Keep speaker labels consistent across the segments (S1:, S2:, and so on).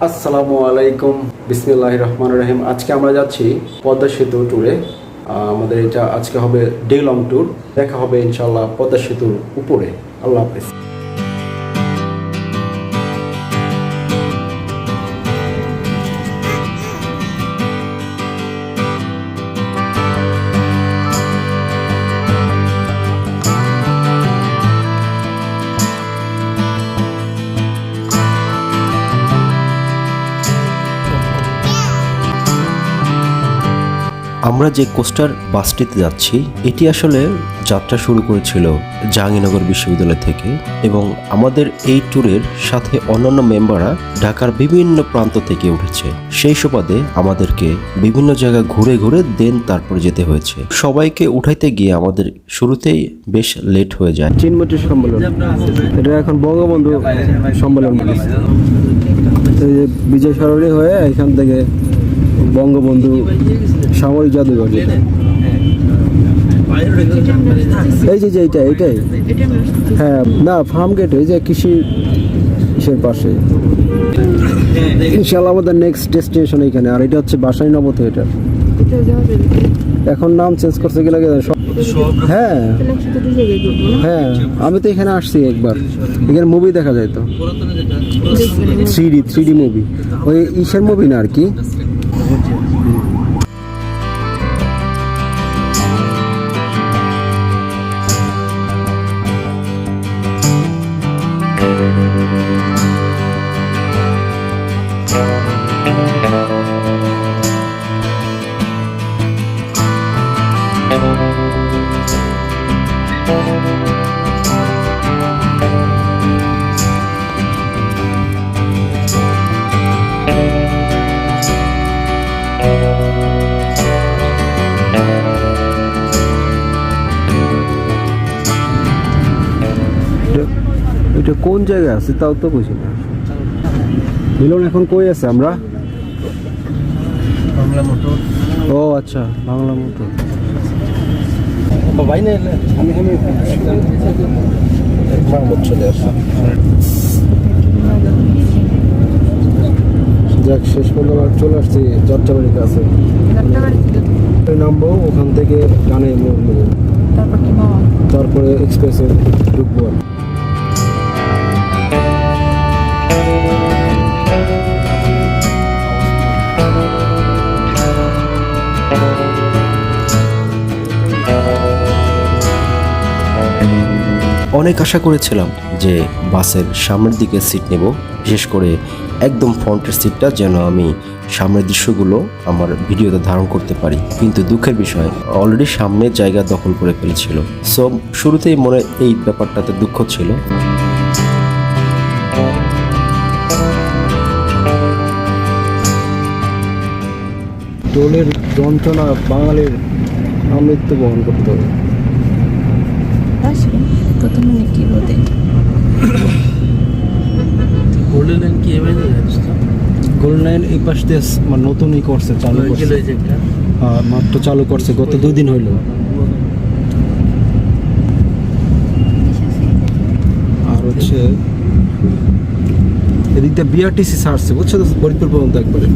S1: আসসালামু আলাইকুম, বিসমিল্লাহির রহমানির রহিম। আজকে আমরা যাচ্ছি পদ্মা সেতু ট্যুরে। আমাদের এটা আজকে হবে ডে লং ট্যুর। দেখা হবে ইনশাআল্লাহ পদ্মা সেতুর উপরে। আল্লাহ হাফেজ।
S2: আমরা যে কোস্টার বাসটিতে যাচ্ছি এটি আসলে যাত্রা শুরু করেছিল জাহাঙ্গীরনগর বিশ্ববিদ্যালয় থেকে, এবং আমাদের এই ট্যুরের সাথে অন্যান্য মেম্বাররা ঢাকার বিভিন্ন প্রান্ত থেকে উঠেছে। সেই সুবাদে আমাদেরকে বিভিন্ন জায়গা ঘুরে ঘুরে দেন তারপর যেতে হয়েছে। সবাইকে উঠাইতে গিয়ে আমাদের শুরুতেই বেশ লেট হয়ে যায়।
S1: চিনমতি সম্মেলন, এটা এখন বঙ্গবন্ধু সম্মেলন বলেছে। বিজয় সরণি হয়ে এখান থেকে বঙ্গবন্ধু সামরিক জাদুঘর, এই যে এইটাই হ্যাঁ, না ফার্ম গেট, এই যে কৃষির পাশে। ইনশাআল্লাহ আমাদের নেক্সট ডেস্টিনেশন এখানে। আর এটা হচ্ছে বাসাই নবত। এটা এখন নাম চেঞ্জ করছে কি লাগে। হ্যাঁ হ্যাঁ, আমি তো এখানে আসছি একবার, এখানে মুভি দেখা যায় তো, 3D মুভি, ওই ইসের মুভি না আর কি। এটা কোন জায়গায় আছে তাও তো বুঝি না। মিলন এখন কই আছে আমরা? বাংলা মোটর। ও আচ্ছা, বাংলা মোটর। ভাই না আমি চলে আসছি। যাক, শেষ পর্যন্ত চলে আসছি যাত্রাবাড়ির কাছে। নামবো ওখান থেকে ডানে মোড় নেবো, তারপরে এক্সপ্রেসে ঢুকবো।
S2: অনেক আশা করেছিলাম যে বাসের সামনের দিকে সিট নেব, বিশেষ করে একদম ফ্রন্টের সিটটা, যেন আমি সামনের দৃশ্যগুলো আমার ভিডিওতে ধারণ করতে পারি। কিন্তু দুঃখের বিষয়, অলরেডি সামনের জায়গা দখল করে ফেলেছিল। সো শুরুতেই মনে এই ব্যাপারটাতে দুঃখ ছিল।
S1: টোলের যন্ত্রণা বাঙালির আমৃত্যু বহন করতে হবে। গোল্ডেন লাইন এই পাশ দিয়ে নতুনই করছে, চালু করছে, মাত্র চালু করছে, গত 2 দিন হইল। আর হচ্ছে এদিক দিয়ে বিআরটিসি ছাড়ছে, বুঝছো তো, ফরিদপুর পর্যন্ত একবারে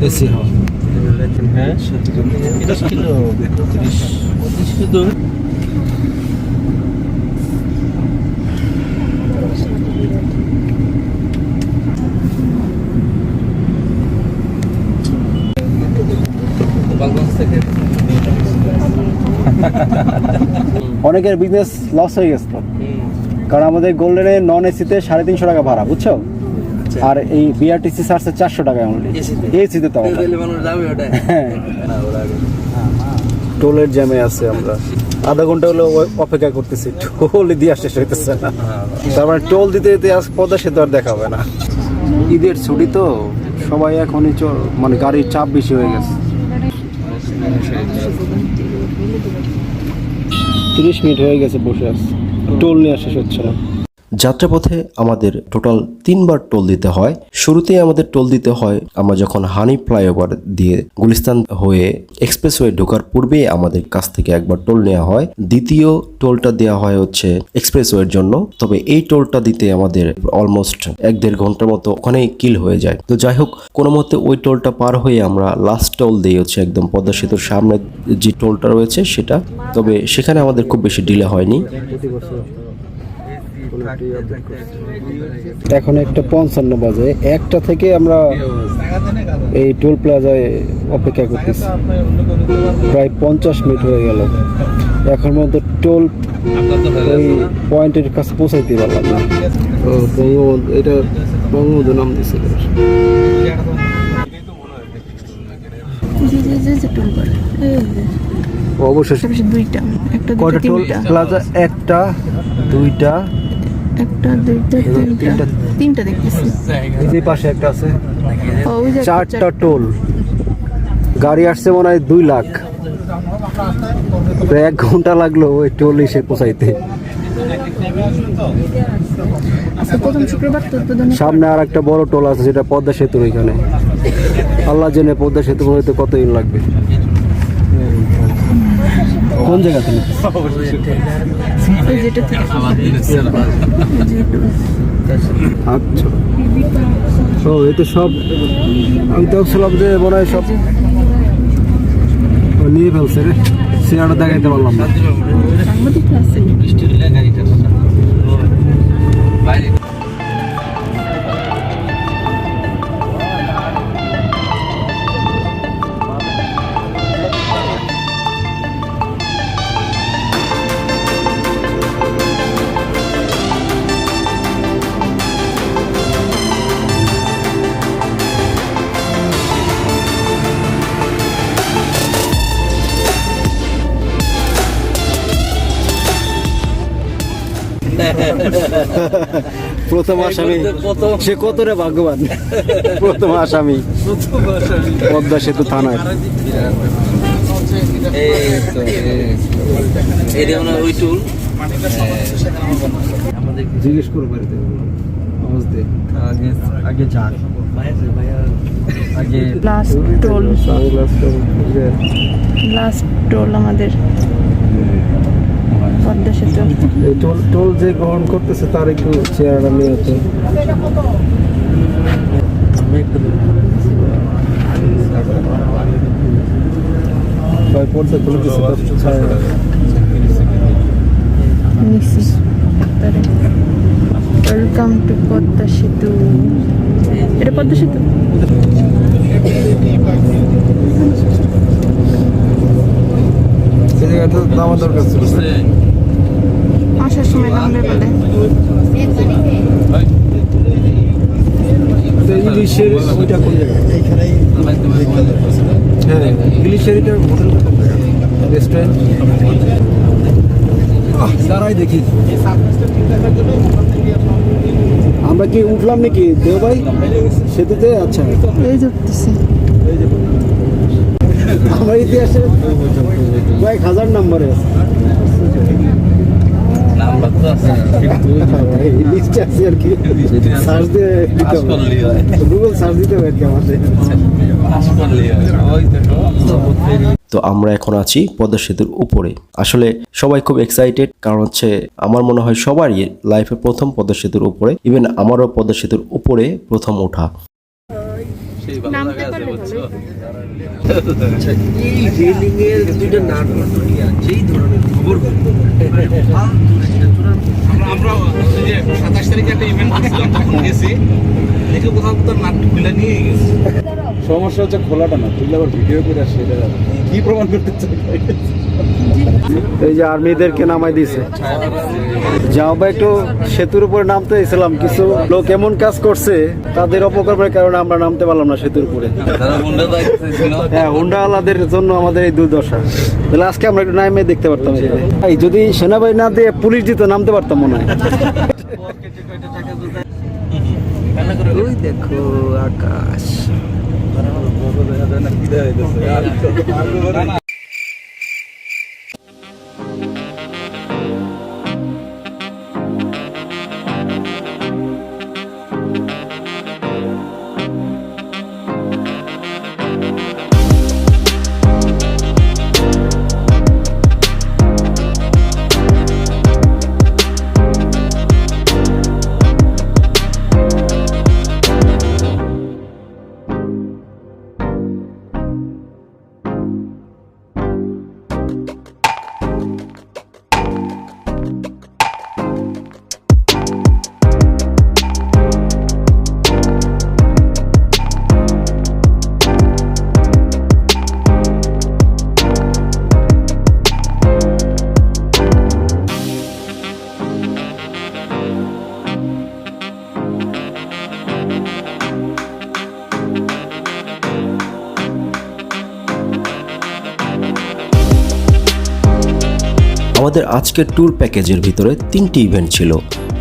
S1: এসি। হ্যাঁ, এটা কিলো 30 কিলো। অনেকের বিজনেস লস হয়ে গেছে, কারণ আমাদের গোল্ডেনে নন এসিতে 350 টাকা ভাড়া, বুঝছো। আর এই বিআরটিসি সার্চে 400 টাকা অনলি এসিতে। তাও টোলের জ্যামে আছে, আমরা আধা ঘন্টা হলো অপেক্ষা করতেছি, টোল দিয়ে শেষ হইতেছে না। তার মানে টোল দিতে দিতে আজ পদ্মা সেতু আর দেখা হবে না। ঈদের ছুটি তো সবাই এখনই মানে গাড়ির চাপ বেশি হয়ে গেছে। 30 মিনিট হয়ে গেছে বসে আছে, টোল নিয়ে শেষ হচ্ছে না।
S2: যাত্রাপথে আমাদের টোটাল 3বার টোল দিতে হয়। শুরুতেই আমাদের টোল দিতে হয় আমরা যখন হানি ফ্লাইওভার দিয়ে গুলিস্তান হয়ে এক্সপ্রেসওয়ে ঢোকার পূর্বেই আমাদের কাছ থেকে একবার টোল নেওয়া হয়। দ্বিতীয় টোলটা দেওয়া হয় হচ্ছে এক্সপ্রেসওয়ের জন্য, তবে এই টোলটা দিতে আমাদের অলমোস্ট 1-1.5 ঘন্টার মতো ওখানেই কিল হয়ে যায়। তো যাই হোক, কোনো মতে ওই টোলটা পার হয়ে আমরা লাস্ট টোল দিই হচ্ছে একদম পদ্মা সেতুর সামনে যে টোলটা রয়েছে সেটা। তবে সেখানে আমাদের খুব বেশি ডিলে হয়নি।
S1: এখন 1:55 বাজে, 1টা থেকে আমরা এই টোল প্লাজায় অপেক্ষা করতেছি, প্রায় 50 মিনিট হয়ে গেল। এখন মতো টোল ওই পয়েন্টের কাছে পৌঁছাইতে পারলাম না। বঙ্গবন্ধু, এটা বঙ্গবন্ধু নাম দিয়েছিল। অবশেষে কয়টা টোল প্লাজা? একটা, দুইটা, তিনটা দেখতেছি। এই পাশে একটা আছে, 4টা টোল। গাড়ি আসছে মনে হয় 2 লাখ। 1 ঘন্টা লাগলো ওই টোল এসে পৌঁছাইতে। সামনে আর একটা বড় টোল আছে, যেটা পদ্মা সেতুর ওইখানে। আল্লাহ জেনে পদ্মা সেতু হইতে কতদিন লাগবে। কোন জায়গা থেকে? আচ্ছা, ও এই তো সব, আমি তো ভাবছিলাম যে মনে হয় সব নিয়ে ফেলছে রে, সিনেমাটা দেখাইতে পারলাম না। প্রথম আসামি সে কতটা ভাগ্যবান। প্রথম আসামি পদ্মা সেতু থানায়। জিজ্ঞেস করবো আগে যান,
S3: লাস্ট টোল আমাদের পদ্মা সেতু।
S1: এই টোল যে গ্রহণ করতেছে তার একটু চেহারা নিয়ে হচ্ছে।
S3: ওয়েলকাম টু পদ্মা সেতু। এটা পদ্মা সেতু।
S1: নামা দরকার ছিল,
S3: আসার সময় নামবে বলে।
S1: ইলিশের ওইটা কোন জায়গা? হ্যাঁ, ইলিশের এটা হোটেলটা কোন জায়গা? রেস্টুরেন্ট। দাঁড়াই দেখি আমরা কি উঠলাম নাকি দেওবাই সেতুতে? আচ্ছা,
S3: এই দেখতেছি
S1: আমার ইতিহাসে কয়েক হাজার নাম্বারে আছে।
S2: তো আমরা এখন আছি পদ্মা সেতুর উপরে। আসলে সবাই খুব এক্সাইটেড, কারণ হচ্ছে আমার মনে হয় সবারই লাইফে প্রথম পদ্মা সেতুর উপরে, ইভেন আমারও পদ্মা সেতুর উপরে প্রথম ওঠা।
S1: সমস্যা হচ্ছে খোলাটা না, তুই আবার ভিডিও করে আসছে, কি প্রমাণ করতে চাই? এই যে আর্মিদেরকে নামাই দিয়েছে। যাও বা একটু সেতুর উপরে নামতে এসেছিলাম, কিছু লোক এমন কাজ করছে তাদের অপকর্মের কারণে আমরা নামতে পারলাম না সেতুর উপরে। হ্যাঁ, হুন্ডাওয়ালাদের জন্য আমাদের এই দুর্দশা। তাহলে আজকে আমরা একটু নামে দেখতে পারতাম। এই যদি সেনাবাহিনী না দিয়ে পুলিশ দিত নামতে পারতাম মনে হয়। ওই দেখো আকাশ।
S2: আমাদের আজকের ট্যুর প্যাকেজের ভিতরে 3টি ইভেন্ট ছিল।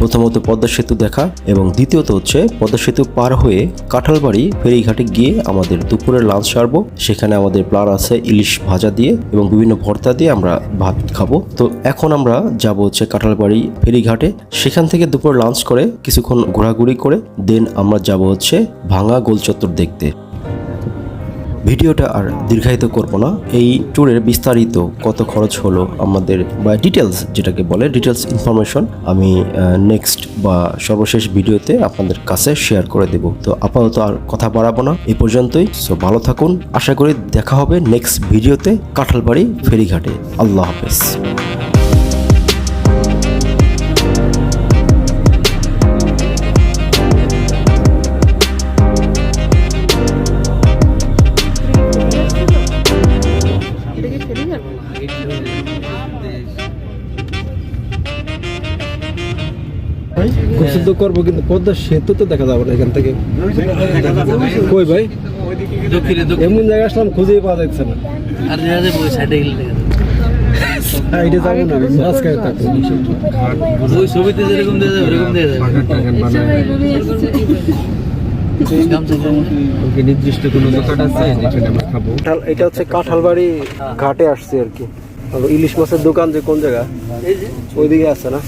S2: প্রথমত পদ্মা সেতু দেখা এবং দ্বিতীয়ত হচ্ছে পদ্মা সেতু পার হয়ে কাঁঠালবাড়ি ফেরিঘাটে গিয়ে আমাদের দুপুরের লাঞ্চ সারবো। সেখানে আমাদের প্ল্যান আছে ইলিশ ভাজা দিয়ে এবং বিভিন্ন ভর্তা দিয়ে আমরা ভাত খাবো। তো এখন আমরা যাব হচ্ছে কাঁঠালবাড়ি ফেরিঘাটে, সেখান থেকে দুপুর লাঞ্চ করে কিছুক্ষণ ঘোরাঘুরি করে দেন আমরা যাব হচ্ছে ভাঙা গোল চত্বর দেখতে। ভিডিওটা আর দীর্ঘায়িত করব না। এই ট্যুরের বিস্তারিত কত খরচ হলো আমাদের বা ডিটেলস যেটাকে বলে ডিটেলস ইনফরমেশন আমি নেক্সট বা সর্বশেষ ভিডিওতে আপনাদের কাছে শেয়ার করে দেব। তো আপাতত আর কথা বাড়াবো না, এই পর্যন্তই। সো ভালো থাকুন, আশা করি দেখা হবে নেক্সট ভিডিওতে কাঁঠালবাড়ি ফেরিঘাটে। আল্লাহ হাফেজ।
S1: গোসল তো করবো কিন্তু পদ্মা সেতু তো দেখা যাবে না এখান থেকে। কই ভাই এমন জায়গা আসলাম খুঁজেই পাওয়া যাচ্ছে না। সাইডে যাবো না, মাঝখানে থাকবো।
S4: ওই ছবিতে যেরকম দেওয়া যাবে ওরকম দেওয়া যাবে।
S1: নির্দিষ্ট কোনো দোকান আছে যেখানে আমরা খাবো? এটা হচ্ছে কাঁঠালবাড়ি ঘাটে আসছে আর কি। ইলিশ মাছের দোকান যে কোন জায়গা ওইদিকে আছে না?